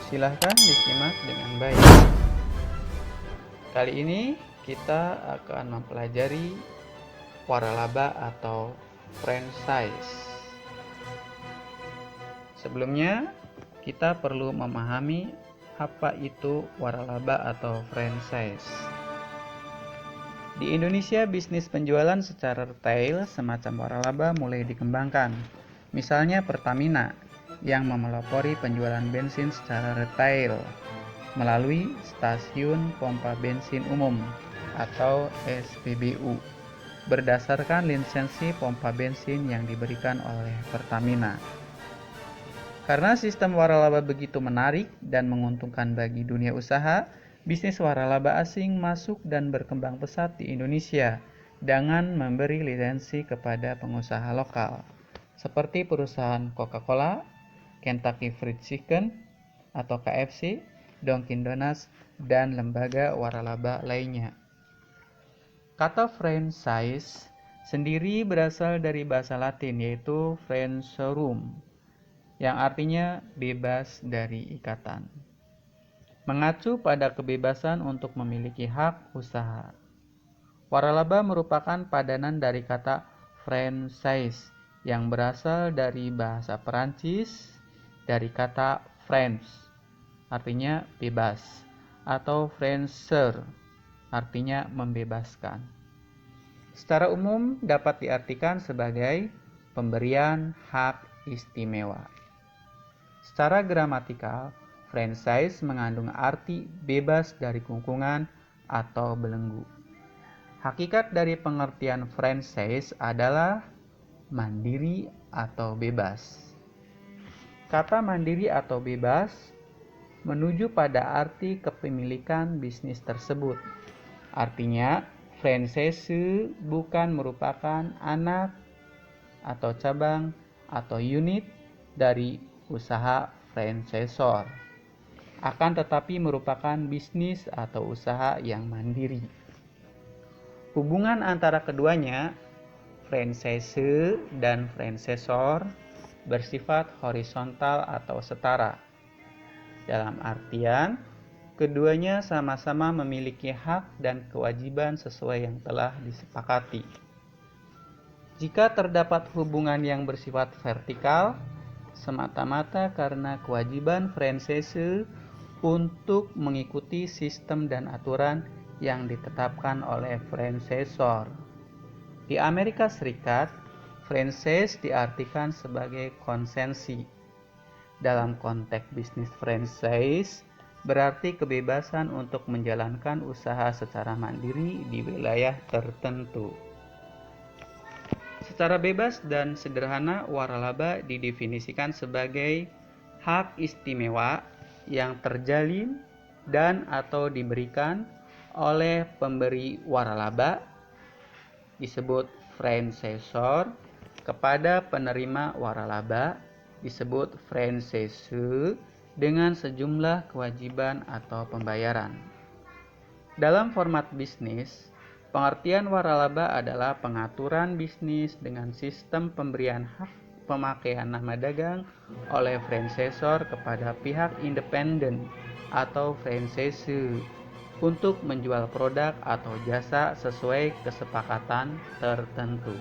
Silahkan disimak dengan baik. Kali ini kita akan mempelajari waralaba atau franchise. Sebelumnya, kita perlu memahami apa itu waralaba atau franchise. Di Indonesia, bisnis penjualan secara retail semacam waralaba mulai dikembangkan. Misalnya Pertamina yang memelopori penjualan bensin secara retail melalui stasiun pompa bensin umum atau SPBU berdasarkan lisensi pompa bensin yang diberikan oleh Pertamina. Karena sistem waralaba begitu menarik dan menguntungkan bagi dunia usaha, bisnis waralaba asing masuk dan berkembang pesat di Indonesia dengan memberi lisensi kepada pengusaha lokal, seperti perusahaan Coca-Cola, Kentucky Fried Chicken atau KFC, Dunkin Donuts, dan lembaga waralaba lainnya. Kata franchise sendiri berasal dari bahasa Latin yaitu franchorum, yang artinya bebas dari ikatan, mengacu pada kebebasan untuk memiliki hak usaha. Waralaba merupakan padanan dari kata franchise yang berasal dari bahasa Perancis dari kata France, artinya bebas, atau franchir, artinya membebaskan. Secara umum dapat diartikan sebagai pemberian hak istimewa. Secara gramatikal, franchise mengandung arti bebas dari kungkungan atau belenggu. Hakikat dari pengertian franchise adalah mandiri atau bebas. Kata mandiri atau bebas menuju pada arti kepemilikan bisnis tersebut. Artinya, franchise bukan merupakan anak atau cabang atau unit dari usaha franchisor, akan tetapi merupakan bisnis atau usaha yang mandiri. Hubungan antara keduanya, franchise dan franchisor, bersifat horizontal atau setara. Dalam artian, keduanya sama-sama memiliki hak dan kewajiban sesuai yang telah disepakati. Jika terdapat hubungan yang bersifat vertikal, semata-mata karena kewajiban franchise untuk mengikuti sistem dan aturan yang ditetapkan oleh franchisor. Di Amerika Serikat, franchise diartikan sebagai konsensi. Dalam konteks bisnis franchise, berarti kebebasan untuk menjalankan usaha secara mandiri di wilayah tertentu. Secara bebas dan sederhana, waralaba didefinisikan sebagai hak istimewa yang terjalin dan atau diberikan oleh pemberi waralaba, disebut franchisor, kepada penerima waralaba, disebut franchisee, dengan sejumlah kewajiban atau pembayaran. Dalam format bisnis, pengertian waralaba adalah pengaturan bisnis dengan sistem pemberian hak pemakaian nama dagang oleh franchisor kepada pihak independen atau franchisee untuk menjual produk atau jasa sesuai kesepakatan tertentu.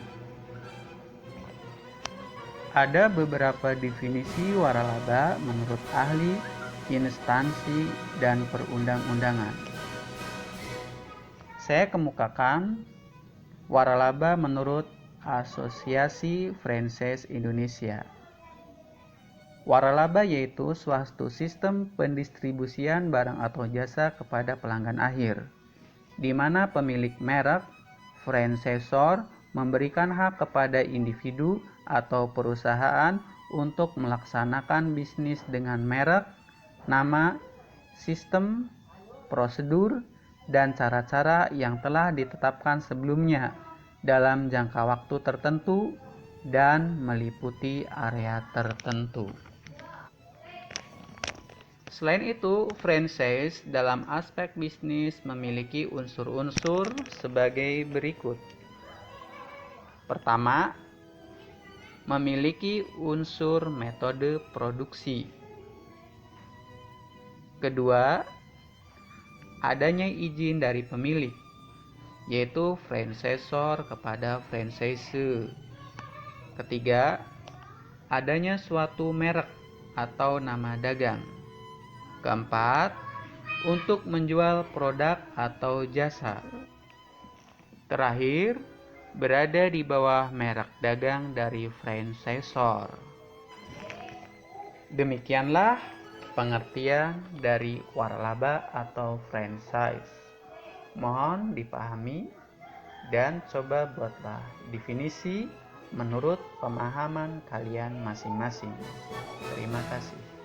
Ada beberapa definisi waralaba menurut ahli, instansi, dan perundang-undangan. Saya kemukakan waralaba menurut Asosiasi Franchise Indonesia. Waralaba yaitu suatu sistem pendistribusian barang atau jasa kepada pelanggan akhir, di mana pemilik merek, franchisor, memberikan hak kepada individu atau perusahaan untuk melaksanakan bisnis dengan merek, nama, sistem, prosedur, dan cara-cara yang telah ditetapkan sebelumnya dalam jangka waktu tertentu dan meliputi area tertentu. Selain itu, franchise dalam aspek bisnis memiliki unsur-unsur sebagai berikut. Pertama, memiliki unsur metode produksi. Kedua, adanya izin dari pemilik, yaitu franchisor kepada franchisee. Ketiga, adanya suatu merek atau nama dagang. Keempat, untuk menjual produk atau jasa. Terakhir, berada di bawah merek dagang dari franchisor. Demikianlah pengertian dari waralaba atau franchise. Mohon dipahami dan coba buatlah definisi menurut pemahaman kalian masing-masing. Terima kasih.